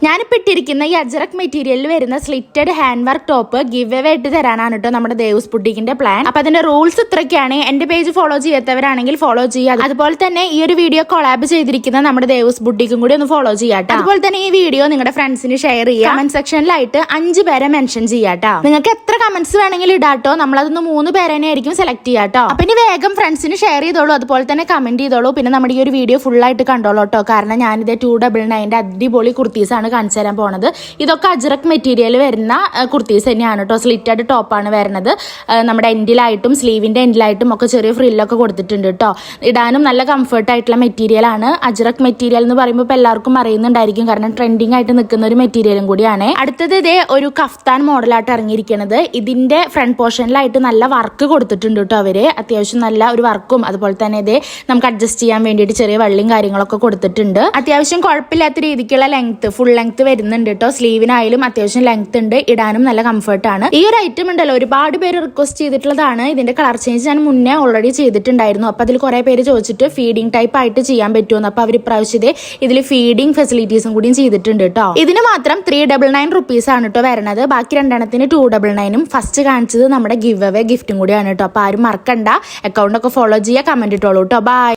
ഞാനിപ്പോൾ ഇട്ടിരിക്കുന്ന ഈ അജ്രക് മെറ്റീരിയലിൽ വരുന്ന slitted hand work top give away ആയിട്ട് തരാനാണ് കേട്ടോ നമ്മുടെ ദേവൂസ് ബുട്ടീക്കിന്റെ പ്ലാൻ. അപ്പൊ അതിന്റെ റൂൾസ് ഇത്രയൊക്കെയാണ്. എന്റെ പേജ് ഫോളോ ചെയ്യാത്തവരാണെങ്കിൽ ഫോളോ ചെയ്യുക. അതുപോലെ തന്നെ ഈ ഒരു വീഡിയോ കൊളാബ് ചെയ്തിരിക്കുന്ന നമ്മുടെ ദേവൂസ് ബുട്ടീക്കും കൂടി ഒന്ന് ഫോളോ ചെയ്യാട്ടോ. അതുപോലെ തന്നെ ഈ വീഡിയോ നിങ്ങളുടെ ഫ്രണ്ട്സിന് ഷെയർ ചെയ്യുക. കമന്റ് സെക്ഷനിലായിട്ട് 5 പേരെ മെൻഷൻ ചെയ്യാട്ടോ. നിങ്ങൾക്ക് എത്ര കമന്റ്സ് വേണമെങ്കിലും ഇടാട്ടോ. നമ്മളതൊന്ന് 3 പേരെ ആയിരിക്കും സെലക്ട് ചെയ്യാട്ടോ. അപ്പൊ ഇനി വേഗം ഫ്രണ്ട്സിന് ഷെയർ ചെയ്തോളൂ. അതുപോലെ തന്നെ കമന്റ് ചെയ്തോളൂ. പിന്നെ നമ്മുടെ ഈ ഒരു വീഡിയോ ഫുൾ ആയിട്ട് കണ്ടോളൂ കേട്ടോ. കാരണം ഞാനിത് 299 അടിപൊളി കുർത്തീസ് ആണ് കാണിച്ചു തരാൻ പോണത്. ഇതൊക്കെ അജ്രക് മെറ്റീരിയൽ വരുന്ന കുർത്തീസ് തന്നെയാണ് കേട്ടോ. സ്ലിറ്റഡ് ടോപ്പാണ് വരുന്നത്. നമ്മുടെ എൻഡിലായിട്ടും സ്ലീവിന്റെ എൻഡിലായിട്ടും ഒക്കെ ചെറിയ ഫ്രില്ലൊക്കെ കൊടുത്തിട്ടുണ്ട് കേട്ടോ. ഇടാനും നല്ല കംഫർട്ട് ആയിട്ടുള്ള മെറ്റീരിയൽ ആണ്. അജ്രക് മെറ്റീരിയൽ എന്ന് പറയുമ്പോൾ ഇപ്പൊ എല്ലാവർക്കും അറിയുന്നുണ്ടായിരിക്കും. കാരണം ട്രെൻഡിങ് ആയിട്ട് നിൽക്കുന്ന ഒരു മെറ്റീരിയലും കൂടിയാണ്. അടുത്തത് ഇതേ ഒരു കഫ്താൻ മോഡലായിട്ട് ഇറങ്ങിയിരിക്കുന്നത്. ഇതിന്റെ ഫ്രണ്ട് പോർഷനിലായിട്ട് നല്ല വർക്ക് കൊടുത്തിട്ടുണ്ട് കേട്ടോ. അവര് അത്യാവശ്യം നല്ല ഒരു വർക്കും അതുപോലെ തന്നെ ഇതേ നമുക്ക് അഡ്ജസ്റ്റ് ചെയ്യാൻ വേണ്ടിയിട്ട് ചെറിയ വള്ളിയും കാര്യങ്ങളൊക്കെ കൊടുത്തിട്ടുണ്ട്. അത്യാവശ്യം കുഴപ്പമില്ലാത്ത രീതിക്കുള്ള ലെങ്ത് ഫുൾ ലെങ്ത് വരുന്നുണ്ട് കേട്ടോ. സ്ലീവിനായാലും അത്യാവശ്യം ലെങ്ത് ഉണ്ട്. ഇടാനും നല്ല കംഫർട്ടാണ്. ഈ ഒരു ഐറ്റം ഉണ്ടല്ലോ ഒരുപാട് പേര് റിക്വസ്റ്റ് ചെയ്തിട്ടുള്ളതാണ്. ഇതിന്റെ കളർ ചേഞ്ച് ഞാൻ മുന്നേ ഓൾറെഡി ചെയ്തിട്ടുണ്ടായിരുന്നു. അപ്പൊ അതിൽ കുറെ പേര് ചോദിച്ചിട്ട് ഫീഡിംഗ് ടൈപ്പ് ആയിട്ട് ചെയ്യാൻ പറ്റുമെന്ന്. അപ്പൊ അവർ ഇപ്രാവശ്യം ഇതിൽ ഫീഡിംഗ് ഫെസിലിറ്റീസും കൂടിയും ചെയ്തിട്ടുണ്ട് കേട്ടോ. ഇതിന് മാത്രം 399 റുപ്പീസ് ആണ് കേട്ടോ വരുന്നത്. ബാക്കി 2 299. ഫസ്റ്റ് കാണിച്ചത് നമ്മുടെ ഗിവ് അവേ ഗിഫ്റ്റും കൂടിയാണ് കേട്ടോ. അപ്പൊ ആരും മറക്കണ്ട. അക്കൗണ്ട് ഒക്കെ ഫോളോ ചെയ്യുക. കമന്റ് ഇട്ടോളൂ കേട്ടോ. ബൈ.